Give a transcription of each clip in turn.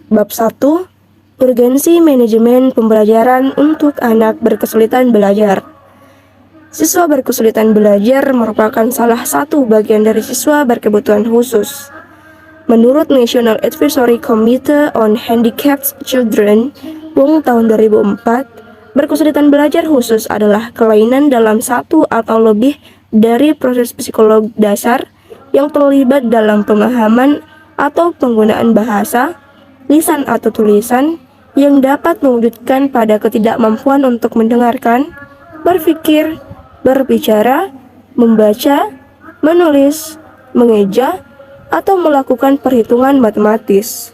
Bab 1. Urgensi manajemen pembelajaran untuk anak berkesulitan belajar. Siswa berkesulitan belajar merupakan salah satu bagian dari siswa berkebutuhan khusus. Menurut National Advisory Committee on Handicapped Children, WON tahun 2004, berkesulitan belajar khusus adalah kelainan dalam satu atau lebih dari proses psikolog dasar yang terlibat dalam pemahaman atau penggunaan bahasa, lisan atau tulisan yang dapat mewujudkan pada ketidakmampuan untuk mendengarkan, berpikir, berbicara, membaca, menulis, mengeja, atau melakukan perhitungan matematis.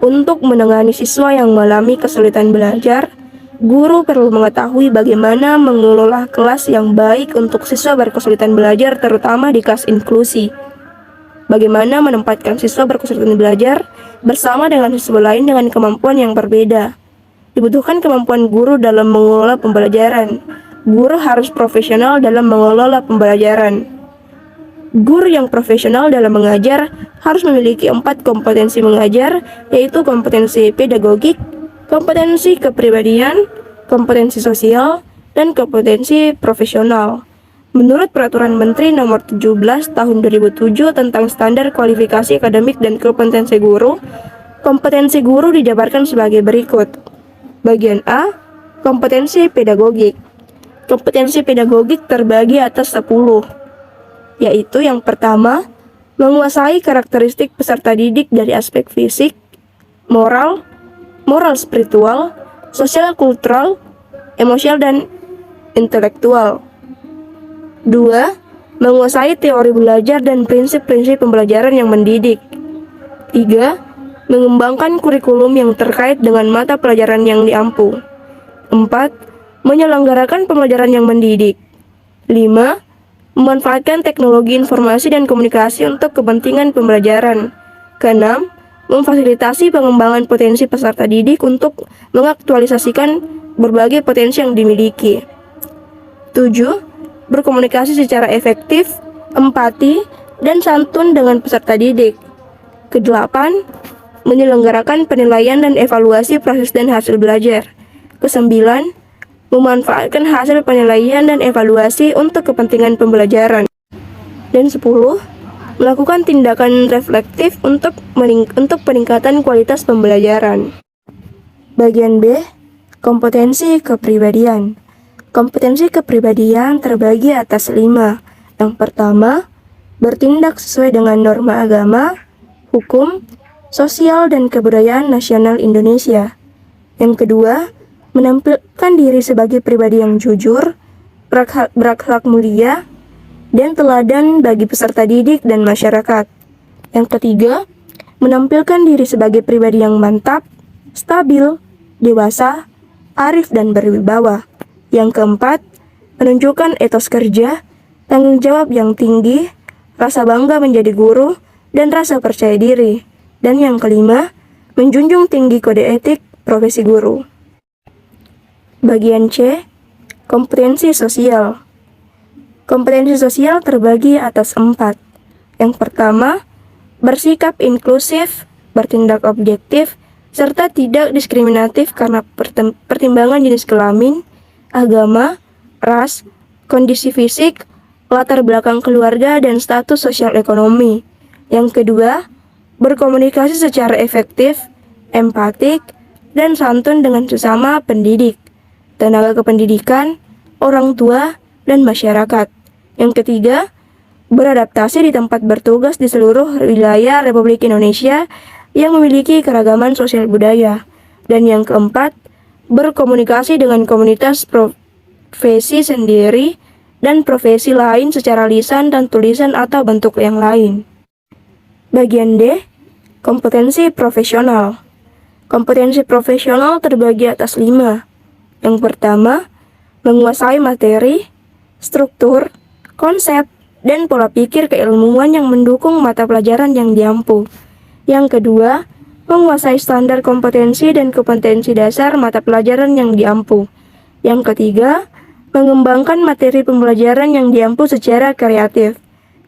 Untuk menangani siswa yang mengalami kesulitan belajar, guru perlu mengetahui bagaimana mengelola kelas yang baik untuk siswa berkesulitan belajar, terutama di kelas inklusi. Bagaimana menempatkan siswa berkesulitan belajar bersama dengan siswa lain dengan kemampuan yang berbeda. Dibutuhkan kemampuan guru dalam mengelola pembelajaran. Guru harus profesional dalam mengelola pembelajaran. Guru yang profesional dalam mengajar harus memiliki 4 kompetensi mengajar, yaitu kompetensi pedagogik, kompetensi kepribadian, kompetensi sosial, dan kompetensi profesional. Menurut Peraturan Menteri Nomor 17 Tahun 2007 tentang Standar Kualifikasi Akademik dan Kompetensi guru dijabarkan sebagai berikut. Bagian A, kompetensi pedagogik. Kompetensi pedagogik terbagi atas 10, yaitu yang pertama, menguasai karakteristik peserta didik dari aspek fisik, moral spiritual, sosial kultural, emosional, dan intelektual. 2. Menguasai teori belajar dan prinsip-prinsip pembelajaran yang mendidik. 3. Mengembangkan kurikulum yang terkait dengan mata pelajaran yang diampu. 4. Menyelenggarakan pembelajaran yang mendidik. 5. Memanfaatkan teknologi informasi dan komunikasi untuk kepentingan pembelajaran. 6. Memfasilitasi pengembangan potensi peserta didik untuk mengaktualisasikan berbagai potensi yang dimiliki. 7. Berkomunikasi secara efektif, empati, dan santun dengan peserta didik. Ke-8. Menyelenggarakan penilaian dan evaluasi proses dan hasil belajar. Ke-9. Memanfaatkan hasil penilaian dan evaluasi untuk kepentingan pembelajaran. Dan 10. Melakukan tindakan reflektif untuk peningkatan kualitas pembelajaran. Bagian B. Kompetensi kepribadian. Kompetensi kepribadian terbagi atas 5. Yang pertama, bertindak sesuai dengan norma agama, hukum, sosial, dan kebudayaan nasional Indonesia. Yang kedua, menampilkan diri sebagai pribadi yang jujur, berakhlak mulia, dan teladan bagi peserta didik dan masyarakat. Yang ketiga, menampilkan diri sebagai pribadi yang mantap, stabil, dewasa, arif, dan berwibawa. Yang keempat, menunjukkan etos kerja, tanggung jawab yang tinggi, rasa bangga menjadi guru, dan rasa percaya diri. Dan yang kelima, menjunjung tinggi kode etik profesi guru. Bagian C, kompetensi sosial. Kompetensi sosial terbagi atas 4. Yang pertama, bersikap inklusif, bertindak objektif, serta tidak diskriminatif karena pertimbangan jenis kelamin, agama, ras, kondisi fisik, latar belakang keluarga, dan status sosial ekonomi. Yang kedua, berkomunikasi secara efektif, empatik, dan santun dengan sesama pendidik, tenaga kependidikan, orang tua, dan masyarakat. Yang ketiga, beradaptasi di tempat bertugas di seluruh wilayah Republik Indonesia yang memiliki keragaman sosial budaya. Dan yang keempat, berkomunikasi dengan komunitas profesi sendiri dan profesi lain secara lisan dan tulisan atau bentuk yang lain. Bagian D, kompetensi profesional. Kompetensi profesional terbagi atas 5. Yang pertama, menguasai materi, struktur, konsep, dan pola pikir keilmuan yang mendukung mata pelajaran yang diampu. Yang kedua, menguasai standar kompetensi dan kompetensi dasar mata pelajaran yang diampu. Yang ketiga, mengembangkan materi pembelajaran yang diampu secara kreatif.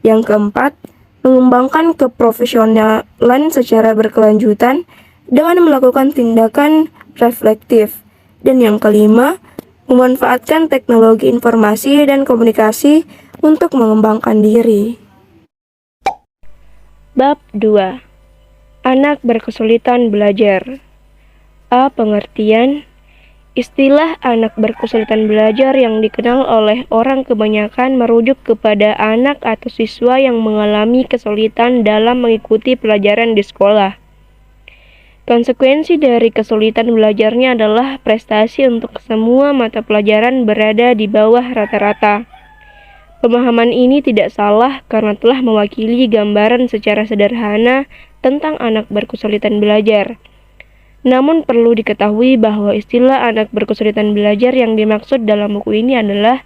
Yang keempat, mengembangkan keprofesionalan secara berkelanjutan dengan melakukan tindakan reflektif. Dan yang kelima, memanfaatkan teknologi informasi dan komunikasi untuk mengembangkan diri. Bab 2. Anak berkesulitan belajar. A. Pengertian. Istilah anak berkesulitan belajar yang dikenal oleh orang kebanyakan merujuk kepada anak atau siswa yang mengalami kesulitan dalam mengikuti pelajaran di sekolah. Konsekuensi dari kesulitan belajarnya adalah prestasi untuk semua mata pelajaran berada di bawah rata-rata. Pemahaman ini tidak salah karena telah mewakili gambaran secara sederhana tentang anak berkesulitan belajar. Namun perlu diketahui bahwa istilah anak berkesulitan belajar yang dimaksud dalam buku ini adalah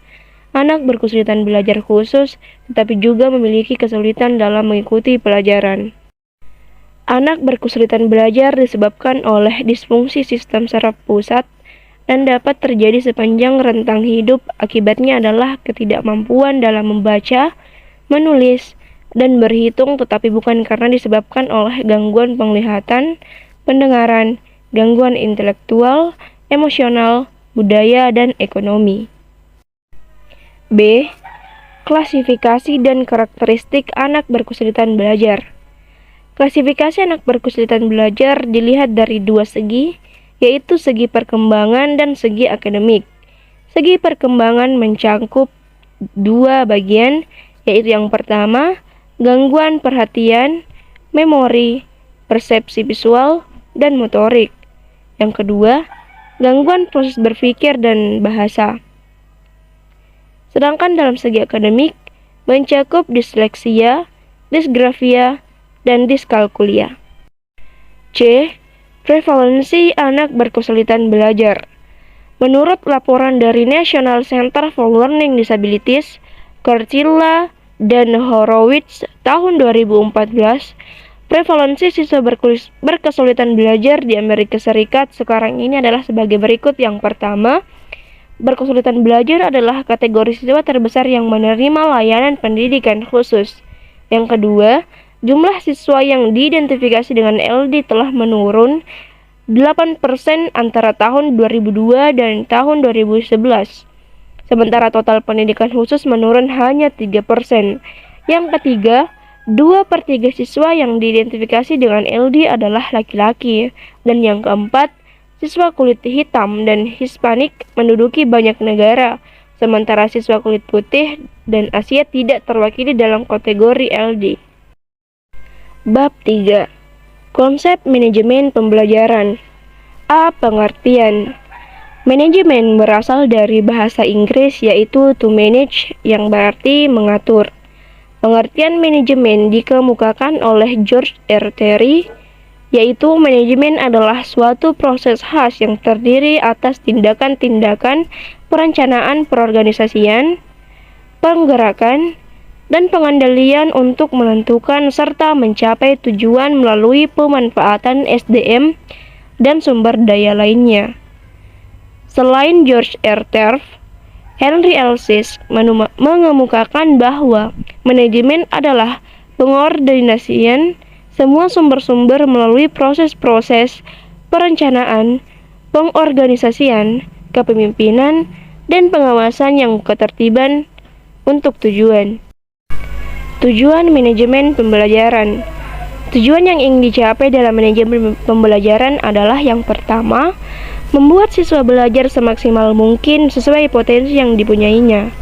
anak berkesulitan belajar khusus, tetapi juga memiliki kesulitan dalam mengikuti pelajaran. Anak berkesulitan belajar disebabkan oleh disfungsi sistem saraf pusat dan dapat terjadi sepanjang rentang hidup. Akibatnya adalah ketidakmampuan dalam membaca, menulis, dan berhitung, tetapi bukan karena disebabkan oleh gangguan penglihatan, pendengaran, gangguan intelektual, emosional, budaya, dan ekonomi. B. Klasifikasi dan karakteristik anak berkesulitan belajar. Klasifikasi anak berkesulitan belajar dilihat dari dua segi, yaitu segi perkembangan dan segi akademik. Segi perkembangan mencangkup dua bagian, yaitu yang pertama, gangguan perhatian, memori, persepsi visual, dan motorik. Yang kedua, gangguan proses berpikir dan bahasa. Sedangkan dalam segi akademik, mencakup disleksia, disgrafia, dan diskalkulia. C. Prevalensi anak berkesulitan belajar. Menurut laporan dari National Center for Learning Disabilities, Cortilla dan Horowitz tahun 2014, prevalensi siswa berkesulitan belajar di Amerika Serikat sekarang ini adalah sebagai berikut. Yang pertama, berkesulitan belajar adalah kategori siswa terbesar yang menerima layanan pendidikan khusus. Yang kedua, jumlah siswa yang diidentifikasi dengan LD telah menurun 8% antara tahun 2002 dan tahun 2011. Sementara total pendidikan khusus menurun hanya 3%. Yang ketiga, 2/3 siswa yang diidentifikasi dengan LD adalah laki-laki. Dan yang keempat, siswa kulit hitam dan Hispanik menduduki banyak negara, sementara siswa kulit putih dan Asia tidak terwakili dalam kategori LD. Bab 3. Konsep manajemen pembelajaran. A. Pengertian. Manajemen berasal dari bahasa Inggris yaitu to manage, yang berarti mengatur. Pengertian manajemen dikemukakan oleh George R. Terry, yaitu manajemen adalah suatu proses khas yang terdiri atas tindakan-tindakan perencanaan perorganisasian, penggerakan, dan pengendalian untuk menentukan serta mencapai tujuan melalui pemanfaatan SDM dan sumber daya lainnya. Selain George R. Terry, Henry L. Sisk mengemukakan bahwa manajemen adalah pengordinasian semua sumber-sumber melalui proses-proses perencanaan, pengorganisasian, kepemimpinan, dan pengawasan yang ketertiban untuk tujuan. Tujuan manajemen pembelajaran. Tujuan yang ingin dicapai dalam manajemen pembelajaran adalah yang pertama, membuat siswa belajar semaksimal mungkin sesuai potensi yang dipunyainya.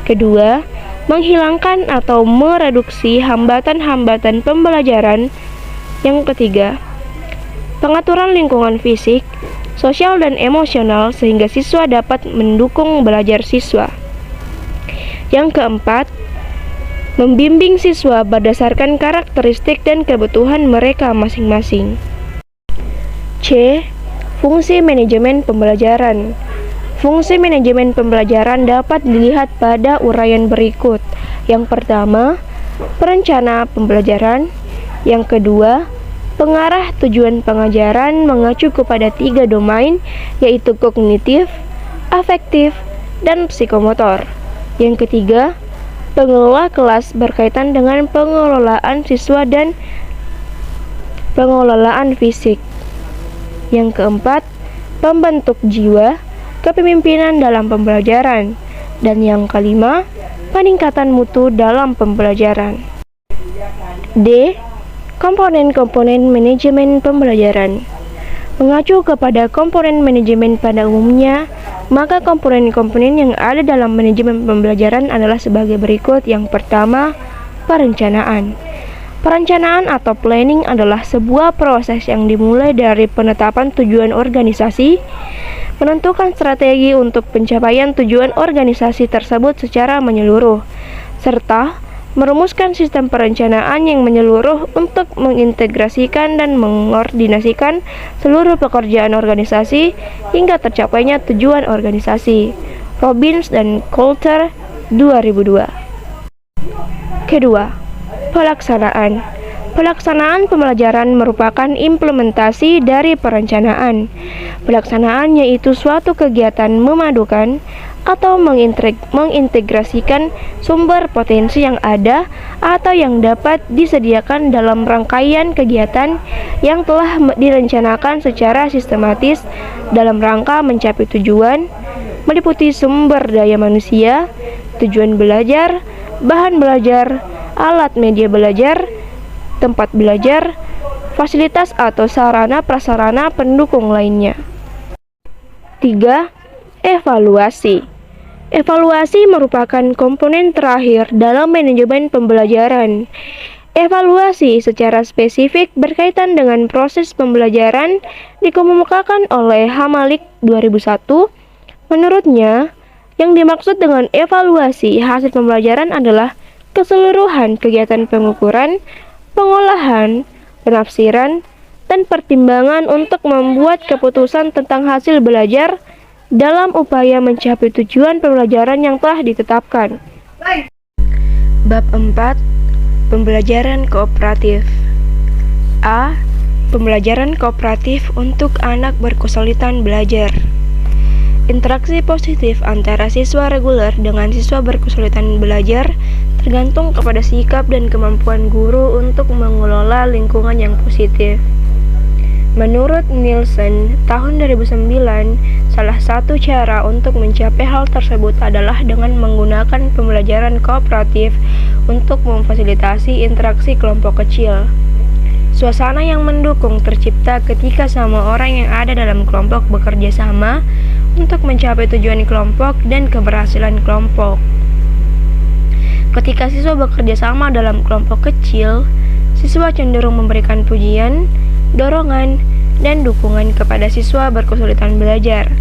Kedua, menghilangkan atau mereduksi hambatan-hambatan pembelajaran. Yang ketiga, pengaturan lingkungan fisik, sosial, dan emosional sehingga siswa dapat mendukung belajar siswa. Yang keempat, membimbing siswa berdasarkan karakteristik dan kebutuhan mereka masing-masing. C. Fungsi manajemen pembelajaran. Fungsi manajemen pembelajaran dapat dilihat pada uraian berikut. Yang pertama, perencana pembelajaran. Yang kedua, pengarah tujuan pengajaran mengacu kepada 3 domain, yaitu kognitif, afektif, dan psikomotor. Yang ketiga, pengelola kelas berkaitan dengan pengelolaan siswa dan pengelolaan fisik. Yang keempat, pembentuk jiwa kepemimpinan dalam pembelajaran. Dan yang kelima, peningkatan mutu dalam pembelajaran. D. Komponen-komponen manajemen pembelajaran. Mengacu kepada komponen manajemen pada umumnya, maka komponen-komponen yang ada dalam manajemen pembelajaran adalah sebagai berikut. Yang pertama, perencanaan. Perencanaan atau planning adalah sebuah proses yang dimulai dari penetapan tujuan organisasi, menentukan strategi untuk pencapaian tujuan organisasi tersebut secara menyeluruh, serta merumuskan sistem perencanaan yang menyeluruh untuk mengintegrasikan dan mengordinasikan seluruh pekerjaan organisasi hingga tercapainya tujuan organisasi. Robbins dan Coulter, 2002. Kedua, pelaksanaan. Pelaksanaan pembelajaran merupakan implementasi dari perencanaan. Pelaksanaan yaitu suatu kegiatan memadukan atau mengintegrasikan sumber potensi yang ada atau yang dapat disediakan dalam rangkaian kegiatan yang telah direncanakan secara sistematis dalam rangka mencapai tujuan, meliputi sumber daya manusia, tujuan belajar, bahan belajar, alat media belajar, tempat belajar, fasilitas atau sarana prasarana pendukung lainnya. 3. Evaluasi. Evaluasi merupakan komponen terakhir dalam manajemen pembelajaran. Evaluasi secara spesifik berkaitan dengan proses pembelajaran dikemukakan oleh Hamalik 2001. Menurutnya, yang dimaksud dengan evaluasi hasil pembelajaran adalah keseluruhan kegiatan pengukuran, pengolahan, penafsiran, dan pertimbangan untuk membuat keputusan tentang hasil belajar dalam upaya mencapai tujuan pembelajaran yang telah ditetapkan. Bab 4. Pembelajaran kooperatif. A. Pembelajaran kooperatif untuk anak berkesulitan belajar. Interaksi positif antara siswa reguler dengan siswa berkesulitan belajar tergantung kepada sikap dan kemampuan guru untuk mengelola lingkungan yang positif. Menurut Nielsen, tahun 2009, salah satu cara untuk mencapai hal tersebut adalah dengan menggunakan pembelajaran kooperatif untuk memfasilitasi interaksi kelompok kecil. Suasana yang mendukung tercipta ketika semua orang yang ada dalam kelompok bekerja sama untuk mencapai tujuan kelompok dan keberhasilan kelompok. Ketika siswa bekerja sama dalam kelompok kecil, siswa cenderung memberikan pujian, dorongan, dan dukungan kepada siswa berkesulitan belajar.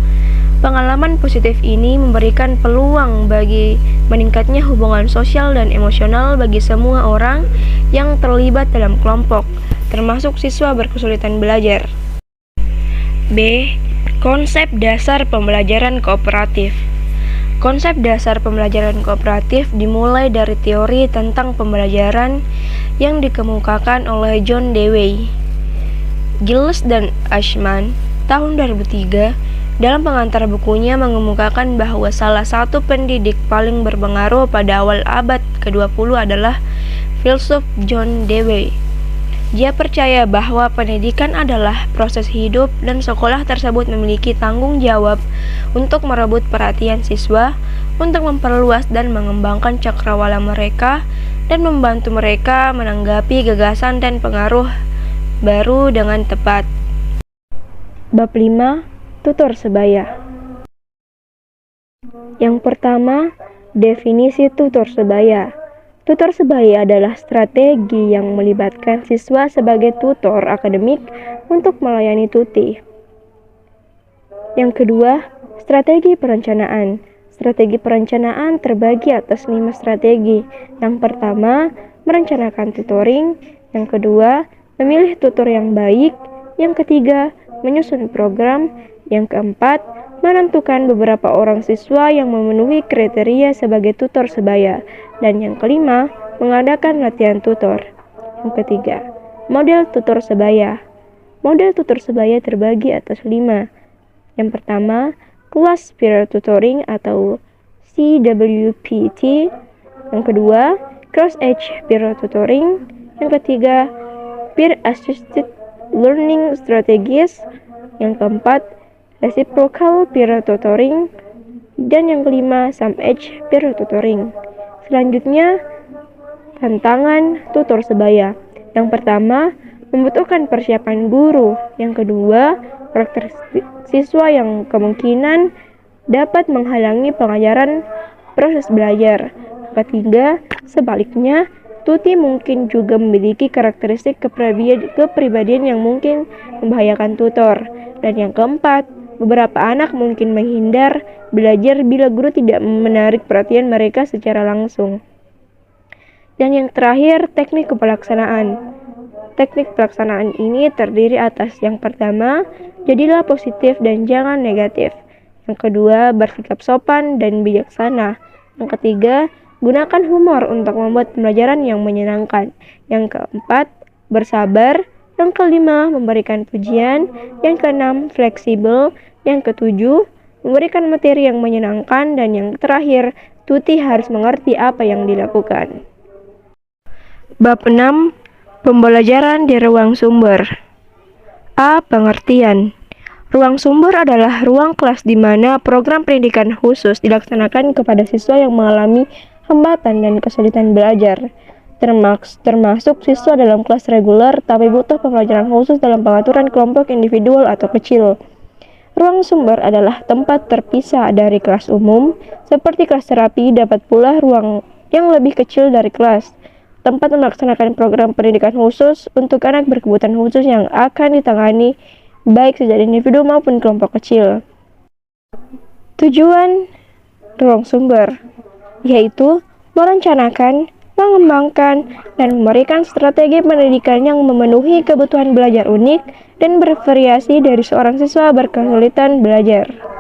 Pengalaman positif ini memberikan peluang bagi meningkatnya hubungan sosial dan emosional bagi semua orang yang terlibat dalam kelompok, termasuk siswa berkesulitan belajar. B. Konsep dasar pembelajaran kooperatif. Konsep dasar pembelajaran kooperatif dimulai dari teori tentang pembelajaran yang dikemukakan oleh John Dewey, Giles dan Ashman tahun 2003 dalam pengantar bukunya mengemukakan bahwa salah satu pendidik paling berpengaruh pada awal abad ke-20 adalah filsuf John Dewey. Dia percaya bahwa pendidikan adalah proses hidup dan sekolah tersebut memiliki tanggung jawab untuk merebut perhatian siswa, untuk memperluas dan mengembangkan cakrawala mereka, dan membantu mereka menanggapi gagasan dan pengaruh baru dengan tepat. Bab 5. Tutor sebaya. Yang pertama, definisi tutor sebaya. Tutor sebaya adalah strategi yang melibatkan siswa sebagai tutor akademik untuk melayani tuti. Yang kedua, strategi perencanaan. Strategi perencanaan terbagi atas 5 strategi. Yang pertama, merencanakan tutoring. Yang kedua, memilih tutor yang baik. Yang ketiga, menyusun program. Yang keempat, menentukan beberapa orang siswa yang memenuhi kriteria sebagai tutor sebaya. Dan yang kelima, mengadakan latihan tutor. Yang ketiga, model tutor sebaya. Model tutor sebaya terbagi atas 5. Yang pertama, Class Peer Tutoring atau CWPT. Yang kedua, Cross Age Peer Tutoring. Yang ketiga, Peer Assisted Learning Strategies. Yang keempat, reciprocal peer tutoring. Dan yang kelima, some age peer tutoring. Selanjutnya, tantangan tutor sebaya. Yang pertama, membutuhkan persiapan guru. Yang kedua, karakteristik siswa yang kemungkinan dapat menghalangi pengajaran proses belajar. Ketiga, sebaliknya, tuti mungkin juga memiliki karakteristik kepribadian yang mungkin membahayakan tutor. Dan yang keempat, beberapa anak mungkin menghindar belajar bila guru tidak menarik perhatian mereka secara langsung. Dan yang terakhir, teknik pelaksanaan. Teknik pelaksanaan ini terdiri atas yang pertama, jadilah positif dan jangan negatif. Yang kedua, bersikap sopan dan bijaksana. Yang ketiga, gunakan humor untuk membuat pembelajaran yang menyenangkan. Yang keempat, bersabar. Yang kelima, memberikan pujian. Yang keenam, fleksibel. Yang ketujuh, memberikan materi yang menyenangkan. Dan yang terakhir, tuti harus mengerti apa yang dilakukan. Bab 6. Pembelajaran di ruang sumber. A. Pengertian. Ruang sumber adalah ruang kelas di mana program pendidikan khusus dilaksanakan kepada siswa yang mengalami hambatan dan kesulitan belajar, termasuk siswa dalam kelas reguler tapi butuh pembelajaran khusus dalam pengaturan kelompok individual atau kecil. Ruang sumber adalah tempat terpisah dari kelas umum, seperti kelas terapi, dapat pula ruang yang lebih kecil dari kelas, tempat melaksanakan program pendidikan khusus untuk anak berkebutuhan khusus yang akan ditangani baik secara individu maupun kelompok kecil. Tujuan ruang sumber yaitu merencanakan, mengembangkan, dan memberikan strategi pendidikan yang memenuhi kebutuhan belajar unik dan bervariasi dari seorang siswa berkesulitan belajar.